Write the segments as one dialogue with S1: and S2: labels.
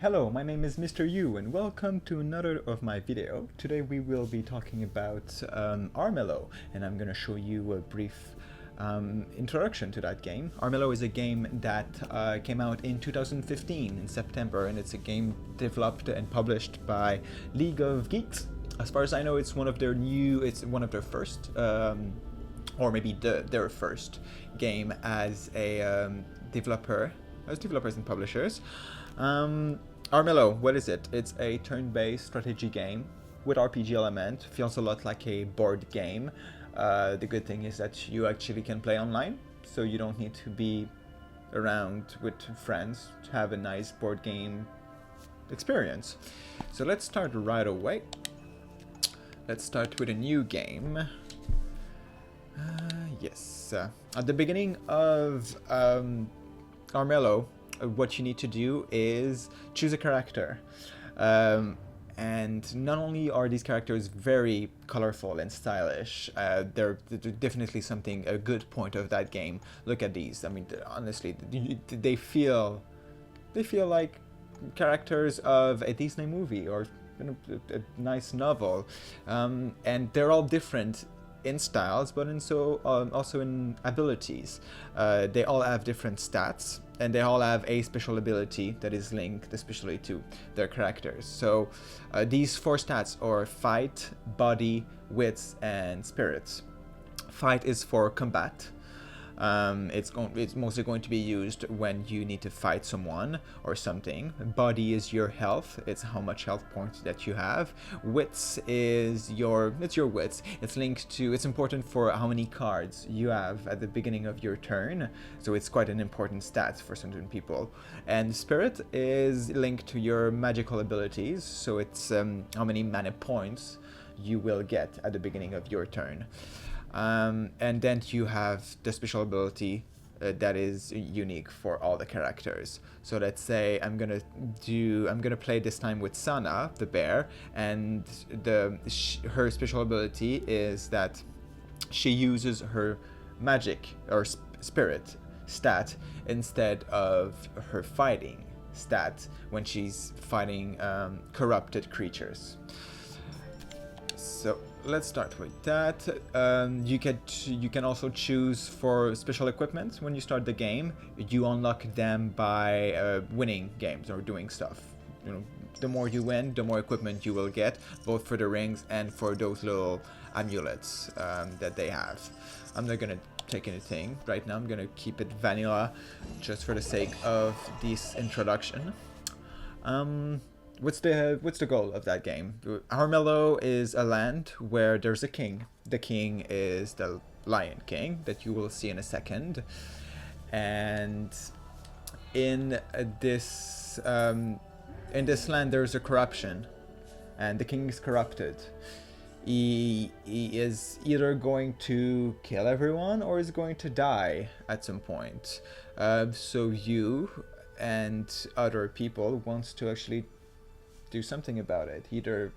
S1: Hello, my name is Mr. Yu and welcome to another of my video. Today we will be talking about Armello, and I'm gonna show you a brief introduction to that game. Armello is a game that came out in 2015 in September, and it's a game developed and published by League of Geeks. As far as I know, it's one of their first, or maybe their first game as a developers and publishers. Armello, what is it? It's a turn-based strategy game with RPG element. Feels a lot like a board game. The good thing is that you actually can play online, so you don't need to be around with friends to have a nice board game experience. So let's start right away. Let's start with a new game. Yes. At the beginning of Armello, what you need to do is choose a character. And not only are these characters very colorful and stylish, they're definitely a good point of that game. Look at these. I mean, honestly, they feel like characters of a Disney movie or a nice novel, and they're all different in styles, but also in abilities. They all have different stats, and they all have a special ability that is linked especially to their characters. So these four stats are fight, body, wits, and spirits. Fight is for combat. It's mostly going to be used when you need to fight someone or something. Body is your health. It's how much health points that you have. Wits is your wits. It's important for how many cards you have at the beginning of your turn. So it's quite an important stat for certain people. And spirit is linked to your magical abilities. So it's how many mana points you will get at the beginning of your turn. And then you have the special ability that is unique for all the characters. So let's say I'm gonna play this time with Sana, the bear, and her special ability is that she uses her magic or spirit stat instead of her fighting stat when she's fighting corrupted creatures. So let's start with that. You can also choose for special equipment when you start the game. You unlock them by winning games or doing stuff. You know, the more you win, the more equipment you will get, both for the rings and for those little amulets that they have. I'm not gonna take anything right now. I'm gonna keep it vanilla, just for the sake of this introduction. What's the goal of that game? Armello is a land where there's a king. The king is the Lion King that you will see in a second. And in this land there's a corruption, and the king is corrupted. He is either going to kill everyone or is going to die at some point. So you and other people wants to actually do something about it, either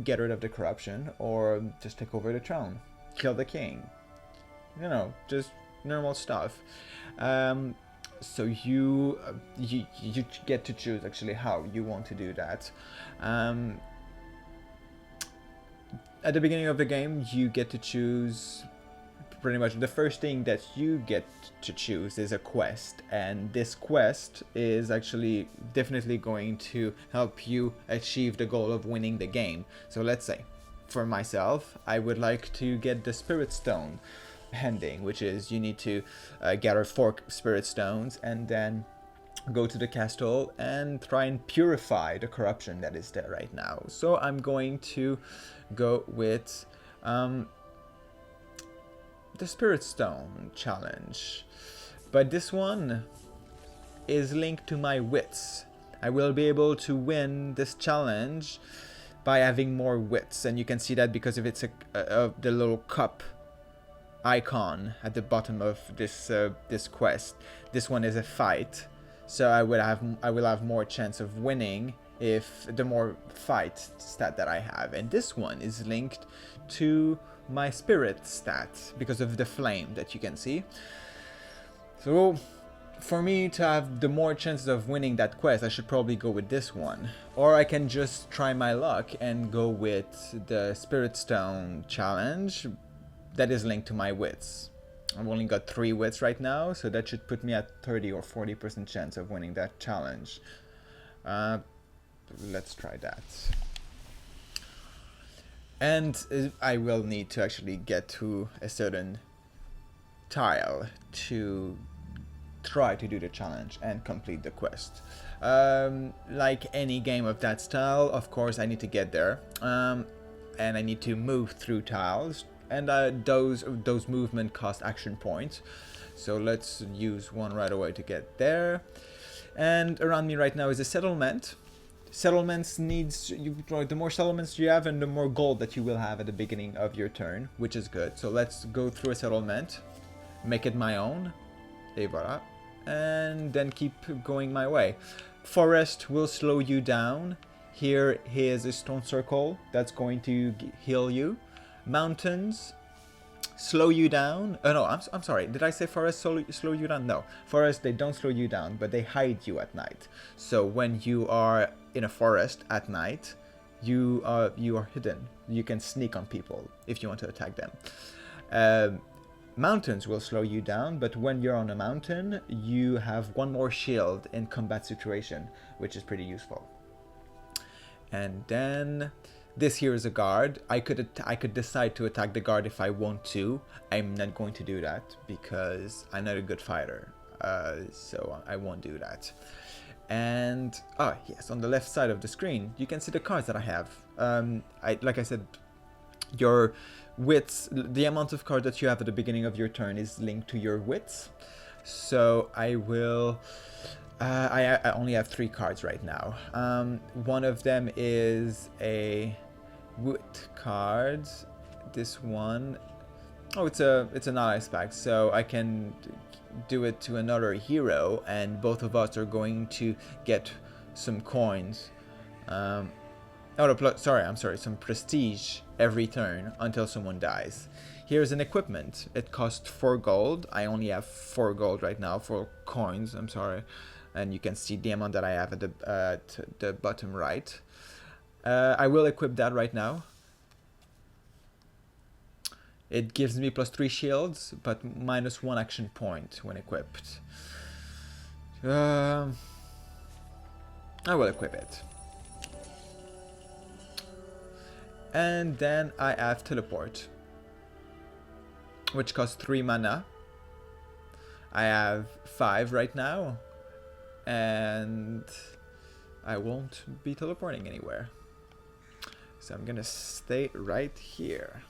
S1: get rid of the corruption or just take over the throne, kill the king, just normal stuff. So you get to choose actually how you want to do that. At the beginning of the game, you get to choose pretty much the first thing that you get to choose is a quest, and this quest is actually definitely going to help you achieve the goal of winning the game. So let's say for myself, I would like to get the spirit stone ending, which is you need to gather 4 spirit stones and then go to the castle and try and purify the corruption that is there right now. So I'm going to go with the Spirit Stone challenge, but this one is linked to my wits. I will be able to win this challenge by having more wits, and you can see that because of the little cup icon at the bottom of this quest. This one is a fight, so I will have more chance of winning if the more fight stat that I have, and this one is linked to my spirit stat because of the flame that you can see. So for me to have the more chances of winning that quest, I should probably go with this one. Or I can just try my luck and go with the Spirit Stone challenge that is linked to my wits. I've only got 3 wits right now, so that should put me at 30 or 40% chance of winning that challenge. Let's try that. And I will need to actually get to a certain tile to try to do the challenge and complete the quest. Like any game of that style, of course I need to get there, and I need to move through tiles, and those movement cost action points, so let's use one right away to get there. And around me right now is a settlement. Settlements needs the more settlements you have and the more gold that you will have at the beginning of your turn, which is good. So let's go through a settlement, make it my own, et voilà, and then keep going my way. Forest will slow you down. Here is a stone circle that's going to heal you. Mountains slow you down. Oh no, I'm sorry. Did I say forest slow you down? No. Forest, they don't slow you down, but they hide you at night. So when you are in a forest at night, you are hidden. You can sneak on people if you want to attack them. Mountains will slow you down, but when you're on a mountain, you have 1 more shield in combat situation, which is pretty useful. And then this here is a guard. I could decide to attack the guard if I want to. I'm not going to do that because I'm not a good fighter, so I won't do that. And yes, on the left side of the screen you can see the cards that I have. Like I said, your wits, the amount of cards that you have at the beginning of your turn is linked to your wits. So I will I only have 3 cards right now. One of them is a wit card. This one, it's an allies pack, so I can do it to another hero, and both of us are going to get some coins. I'm sorry, some prestige every turn until someone dies. Here's an equipment. It costs 4 gold. I only have 4 gold right now, 4 coins, I'm sorry. And you can see the amount that I have at the bottom right. I will equip that right now. It gives me +3 shields, but -1 action point when equipped. I will equip it. And then I have teleport, which costs 3 mana. I have 5 right now, and I won't be teleporting anywhere. So I'm gonna stay right here.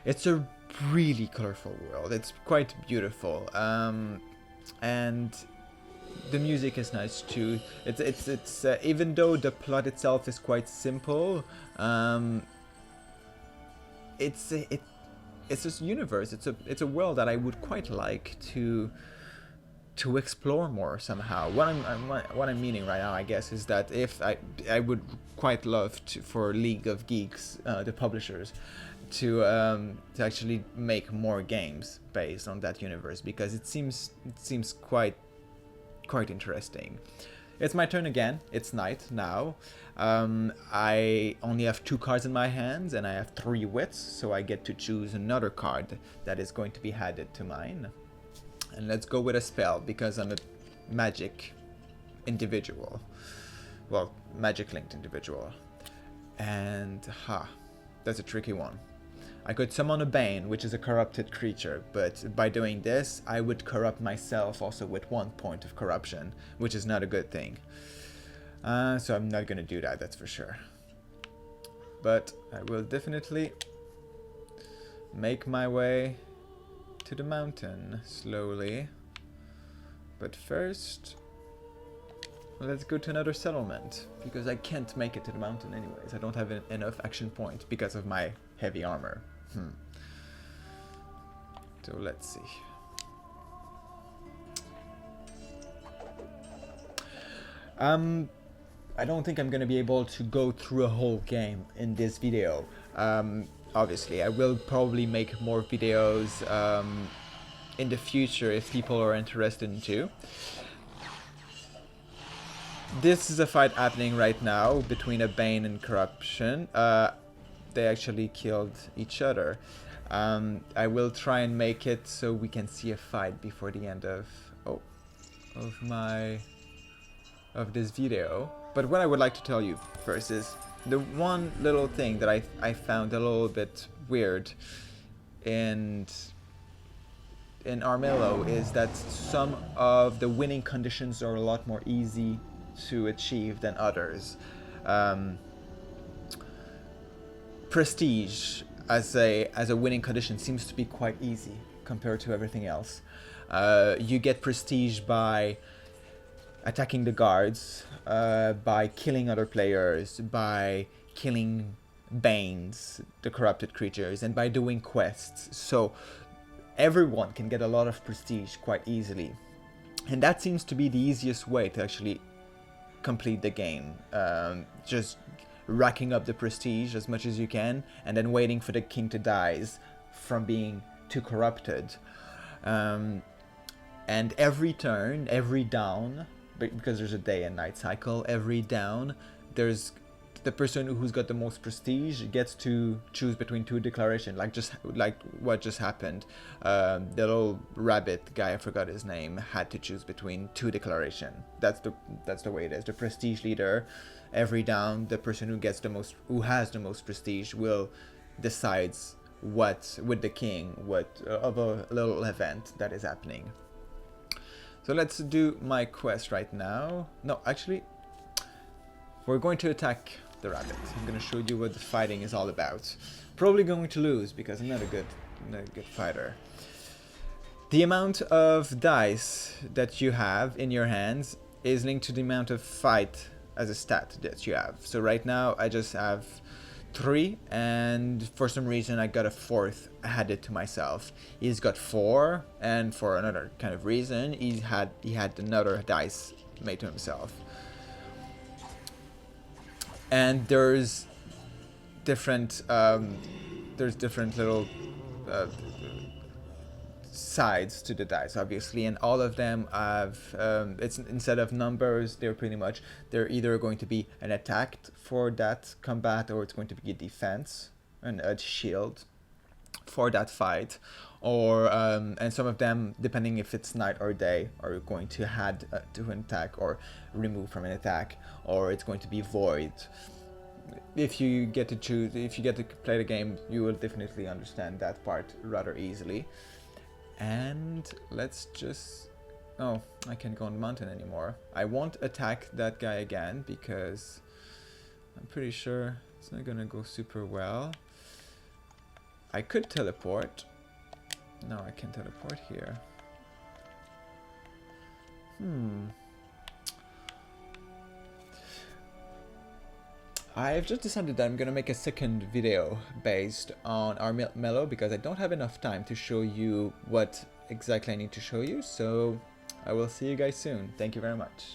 S1: It's a really colorful world. It's quite beautiful, and the music is nice too. It's even though the plot itself is quite simple, it's this universe. It's a world that I would quite like to explore more somehow. What I'm meaning right now, I guess, is that if I would quite love for League of Geeks, the publishers, to actually make more games based on that universe, because it seems quite interesting. It's my turn again. It's night now. I only have 2 cards in my hands, and I have 3 wits, so I get to choose another card that is going to be added to mine. And let's go with a spell, because I'm a magic individual. Well, magic linked individual. And that's a tricky one. I could summon a Bane, which is a corrupted creature, but by doing this, I would corrupt myself also with 1 point of corruption, which is not a good thing. So I'm not gonna do that, that's for sure. But I will definitely make my way to the mountain slowly. But first, let's go to another settlement, because I can't make it to the mountain anyways. I don't have enough action points because of my heavy armor. So let's see. I don't think I'm gonna be able to go through a whole game in this video. Obviously, I will probably make more videos in the future if people are interested in too. This is a fight happening right now between a Bane and Corruption. They actually killed each other. I will try and make it so we can see a fight before the end of this video. But what I would like to tell you first is the one little thing that I found a little bit weird in Armello is that some of the winning conditions are a lot more easy to achieve than others. Prestige as a winning condition seems to be quite easy compared to everything else. You get prestige by attacking the guards, by killing other players, by killing Banes, the corrupted creatures, and by doing quests. So everyone can get a lot of prestige quite easily. And that seems to be the easiest way to actually complete the game. Just racking up the prestige as much as you can, and then waiting for the king to die from being too corrupted. And every turn, every down, because there's a day and night cycle, every down, there's the person who's got the most prestige gets to choose between two declarations, like what just happened. The little rabbit guy, I forgot his name, had to choose between two declarations. That's the way it is. The prestige leader, every down, the person who has the most prestige will decides what with the king of a little event that is happening. So let's do my quest right now. No, actually, we're going to attack the rabbit. I'm going to show you what the fighting is all about. Probably going to lose because I'm not a good fighter. The amount of dice that you have in your hands is linked to the amount of fight as a stat that you have. So right now I just have 3, and for some reason I got a 4th added to myself. He's got 4, and for another kind of reason he had another dice made to himself. And there's different little sides to the dice, obviously, and all of them have it's instead of numbers, they're either going to be an attack for that combat, or it's going to be a defense and a shield for that fight, or and some of them, depending if it's night or day, are going to add to an attack or remove from an attack, or it's going to be void. If you get to play the game, you will definitely understand that part rather easily. And let's just... oh, I can't go on the mountain anymore. I won't attack that guy again because I'm pretty sure it's not gonna go super well. I could teleport. No, I can't teleport here. I've just decided that I'm gonna make a second video based on Armello because I don't have enough time to show you what exactly I need to show you, so I will see you guys soon. Thank you very much.